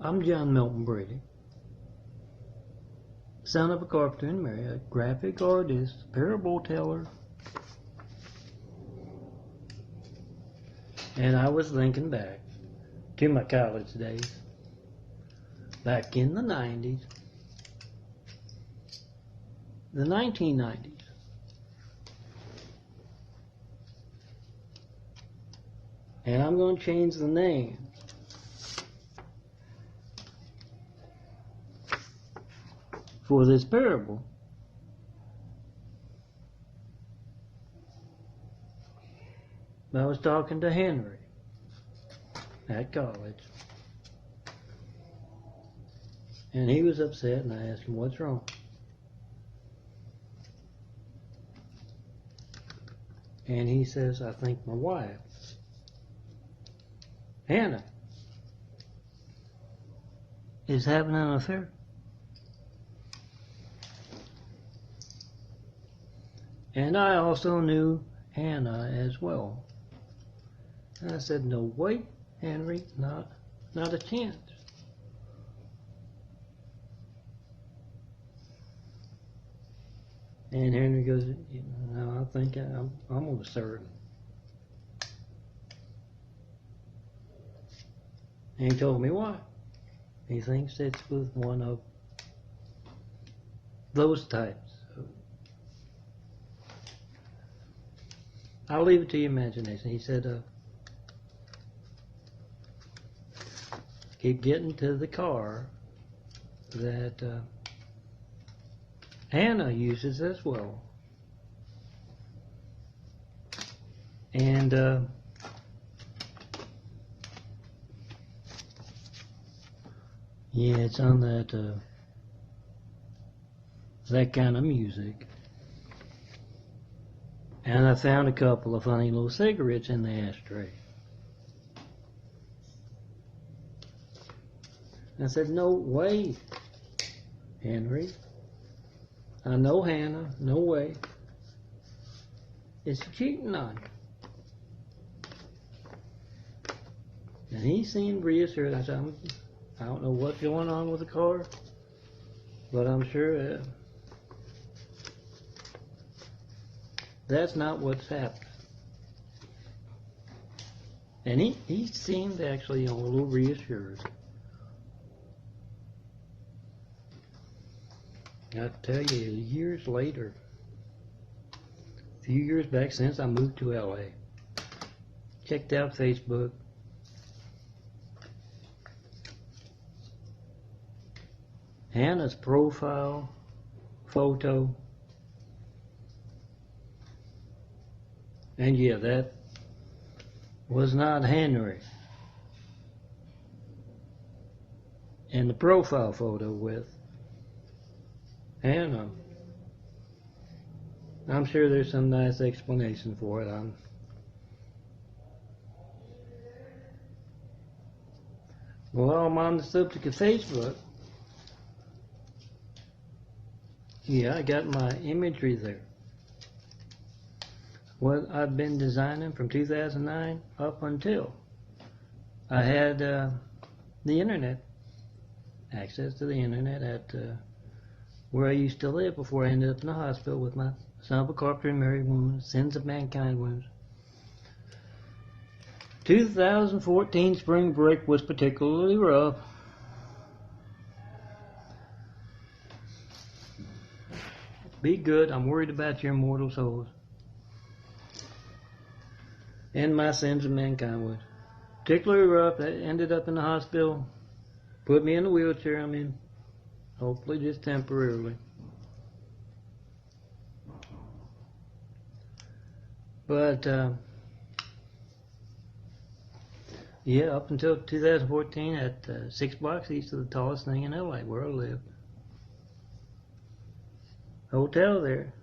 I'm John Milton Brady, son of a carpenter and Mary, a graphic artist, parable teller. And I was thinking back to my college days, back in the 90s, the 1990s. And I'm going to change the name for this parable. I was talking to Henry at college, and he was upset, and I asked him, "What's wrong?" And he says, "I think my wife, Hannah, is having an affair." And I also knew Hannah as well. And I said, "No way, Henry, not a chance." And Henry goes, "No, I think I'm almost certain." And he told me why. He thinks it's with one of those types. I'll leave it to your imagination. He said, keep getting to the car that Hannah uses as well. And yeah, it's on that kind of music. And I found a couple of funny little cigarettes in the ashtray. I said, "No way, Henry. I know Hannah. No way. It's cheating on you." And he seemed reassured. I said, "I don't know what's going on with the car, but I'm sure that's not what's happened." And he seemed actually a little reassured. I tell you, years later, a few years back since I moved to LA, checked out Facebook. Hannah's profile photo. And yeah, that was not Henry. And the profile photo with Hannah. I'm sure there's some nice explanation for it. Well, I'm on the subject of Facebook. Yeah, I got my imagery there. What I've been designing from 2009 up until I had the internet, access to the internet at where I used to live before I ended up in the hospital with my son of a carpenter and Mary wounds, sins of mankind wounds. 2014 spring break was particularly rough. Be good. I'm worried about your immortal souls. And my sins of mankind wounds. Particularly rough. I ended up in the hospital. Put me in the wheelchair I'm in. Hopefully just temporarily. But yeah, up until 2014 at 6 blocks east of the tallest thing in LA where I lived. Hotel there.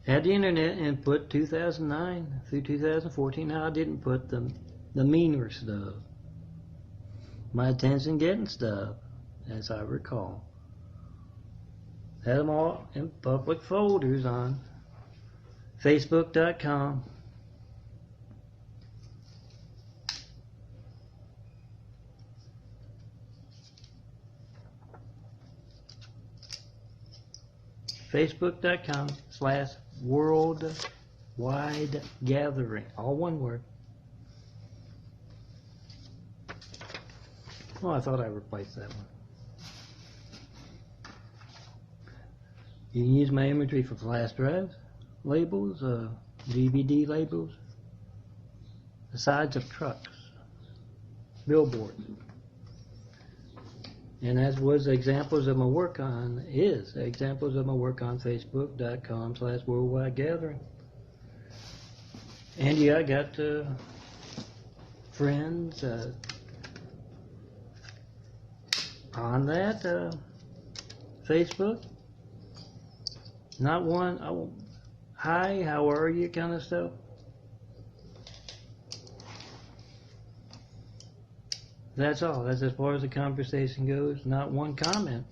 Had the internet and put 2009 through 2014. Now I didn't put the meaner stuff. My attention getting stuff, as I recall. Had them all in public folders on Facebook.com. Facebook.com/worldwide gathering. All one word. Oh, I thought I replaced that one. You can use my imagery for flash drives, labels, DVD labels, the sides of trucks, billboards. And as was examples of my work on, Facebook.com/worldwide gathering. And yeah, I got friends on that Facebook. Not one, hi, how are you kind of stuff. That's all. That's as far as the conversation goes. Not one comment.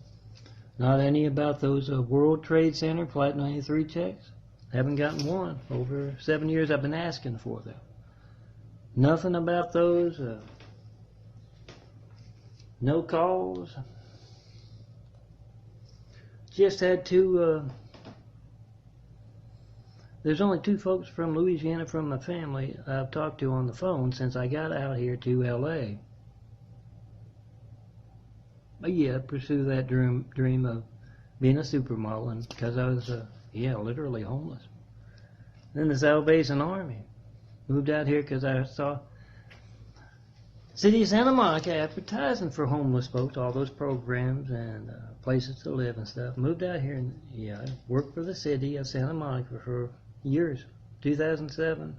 Not any about those World Trade Center Flight 93 checks. Haven't gotten one. Over 7 years I've been asking for them. Nothing about those. No calls. Just had two. There's only two folks from Louisiana from my family I've talked to on the phone since I got out here to LA. But yeah, pursue that dream of being a supermodel, and because I was, literally homeless. Then the Salvation Army. Moved out here because I saw City of Santa Monica advertising for homeless folks, all those programs and places to live and stuff. Moved out here and I worked for the City of Santa Monica for years, 2007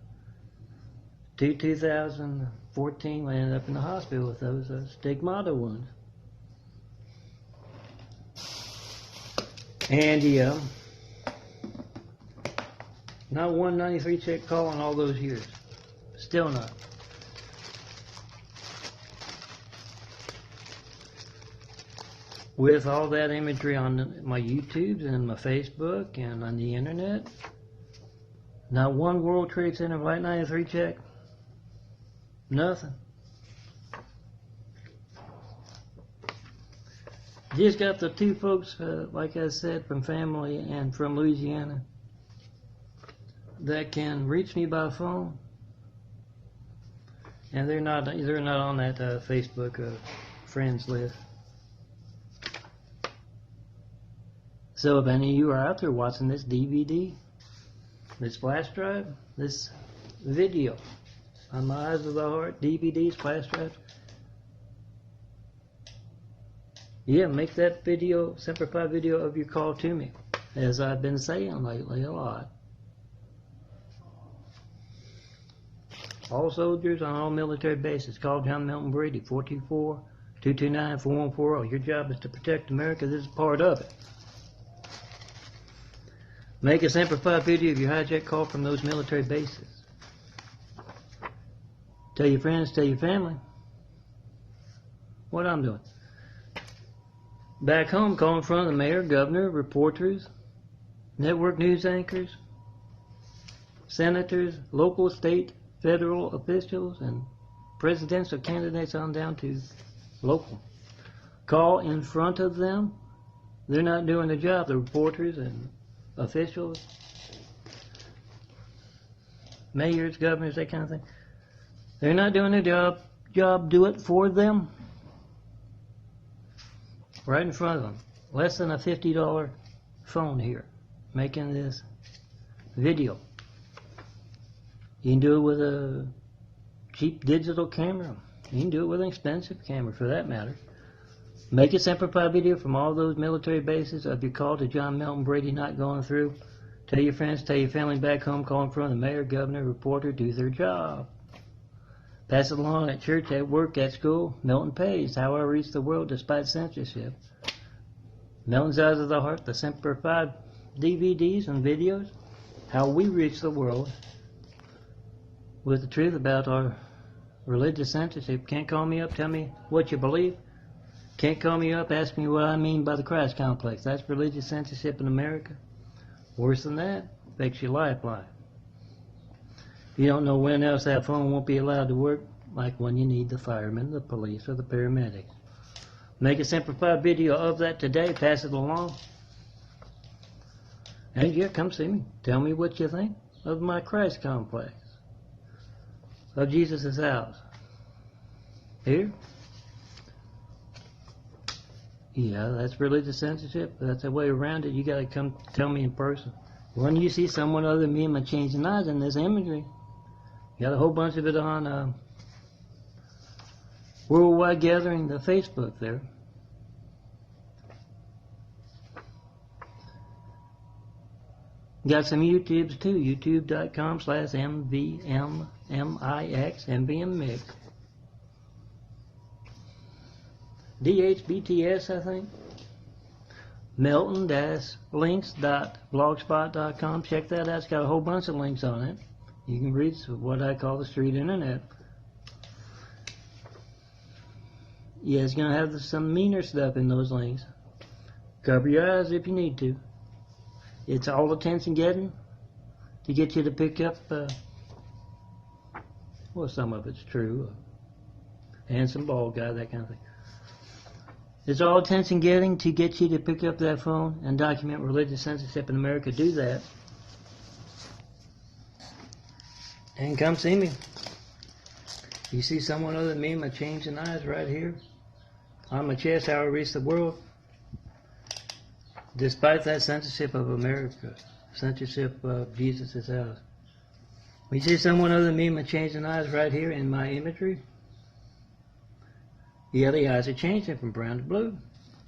to 2014. I ended up in the hospital with those stigmata wounds. And not one 93 check call in all those years. Still not. With all that imagery on my YouTubes and my Facebook and on the internet, not one World Trade Center Flight 93 check. Nothing. Just got the two folks, like I said, from family and from Louisiana that can reach me by phone, and they're not on that Facebook friends list. So if any of you are out there watching this DVD, this flash drive, this video on my Eyes of the Heart DVDs, flash drives, make that video, Semper Fi video of your call to me, as I've been saying lately a lot. All soldiers on all military bases, call John Milton Brady, 424-229-4140. Your job is to protect America. This is part of it. Make a Semper Fi video of your hijack call from those military bases. Tell your friends, tell your family what I'm doing. Back home, call in front of the mayor, governor, reporters, network news anchors, senators, local, state, federal officials, and presidential candidates on down to local. Call in front of them. They're not doing their job, the reporters and officials, mayors, governors, that kind of thing. They're not doing their job. Do it for them. Right in front of them. Less than a $50 phone here, making this video. You can do it with a cheap digital camera. You can do it with an expensive camera, for that matter. Make a Semper Fi video from all those military bases of your call to John Milton Brady not going through. Tell your friends, tell your family back home, call in front of the mayor, governor, reporter, do their job. Pass it along at church, at work, at school. Milton pays. How I reach the world despite censorship. Milton's Eyes of the Heart, the Semper Fi DVDs and videos. How we reach the world with the truth about our religious censorship. Can't call me up, tell me what you believe. Can't call me up, ask me what I mean by the Christ complex. That's religious censorship in America. Worse than that, makes your lifeline. You don't know when else that phone won't be allowed to work, like when you need the firemen, the police, or the paramedics. Make a Semper Fi video of that today, pass it along. And yeah, come see me. Tell me what you think of my Christ complex. Of Jesus' house. Here? Yeah, that's religious censorship. That's the way around it. You gotta come tell me in person. When you see someone other than me and my changing eyes in this imagery, you got a whole bunch of it on Worldwide Gathering, the Facebook there. Got some YouTubes too. YouTube.com/MVMMIX, MVMMix. DHBTS, I think. MELTON-links.blogspot.com. Check that out. It's got a whole bunch of links on it. You can read what I call the street internet. Yeah, it's going to have some meaner stuff in those links. Cover your eyes if you need to. It's all attention getting to get you to pick up, well, some of it's true. Handsome bald guy, that kind of thing. It's all attention getting to get you to pick up that phone and document religious censorship in America. Do that. And come see me. You see someone other than me, my changing eyes right here. On my chest, how I reach the world. Despite that censorship of America, censorship of Jesus' house. You see someone other than me, my changing eyes right here in my imagery. Yeah, the eyes are changing from brown to blue.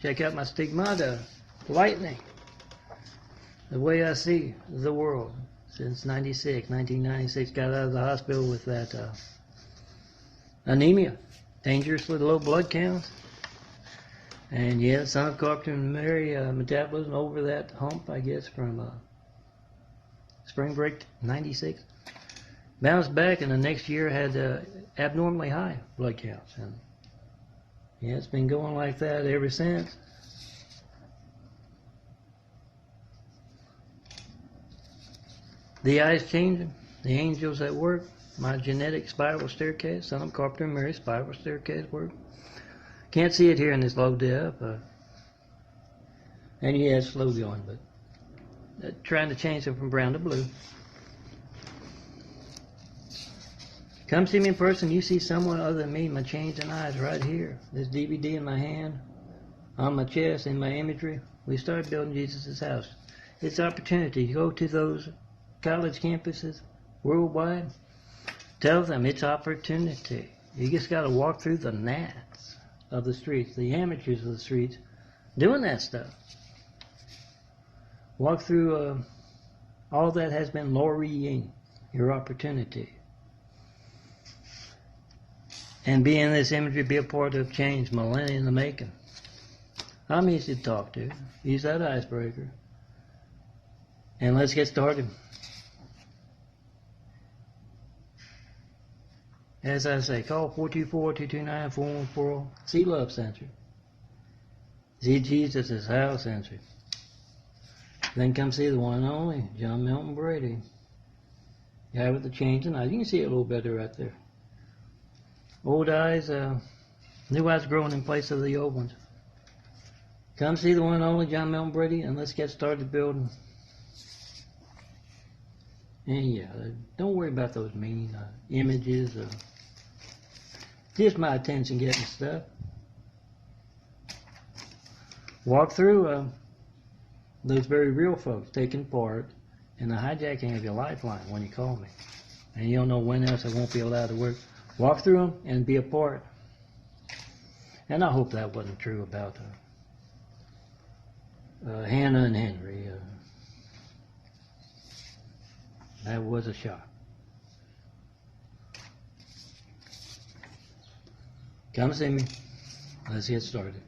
Check out my stigmata, lightning. The way I see the world since 1996, got out of the hospital with that anemia, dangerously low blood counts. And yeah, son of Carpenter and Mary, metabolism over that hump, I guess, from spring break 96. Bounced back, and the next year had abnormally high blood counts. And yeah, it's been going like that ever since. The eyes changing, the angels at work, my genetic spiral staircase, son of Carpenter and Mary spiral staircase work. Can't see it here in this low def. And yeah, it's slow going, but trying to change it from brown to blue. Come see me in person. You see someone other than me, my changing eyes right here. This DVD in my hand, on my chest, in my imagery. We started building Jesus' house. It's opportunity. Go to those college campuses worldwide. Tell them it's opportunity. You just got to walk through the gnats of the streets, the amateurs of the streets, doing that stuff. Walk through all that has been lorrying your opportunity. And be in this imagery, be a part of change, millennia in the making. I'm easy to talk to. Use that icebreaker. And let's get started. As I say, call 424-229-4140. See Love Center. See Jesus' House Center. Then come see the one and only, John Milton Brady. Guy with the changing eyes. You can see it a little better right there. Old eyes, new eyes growing in place of the old ones. Come see the one and only John Milton Brady, and let's get started building. And yeah, don't worry about those mean images. Just my attention getting stuff. Walk through those very real folks taking part in the hijacking of your lifeline when you call me. And you don't know when else I won't be allowed to work. Walk through them and be a part. And I hope that wasn't true about Hannah and Henry. That was a shock. Come see me. Let's get started.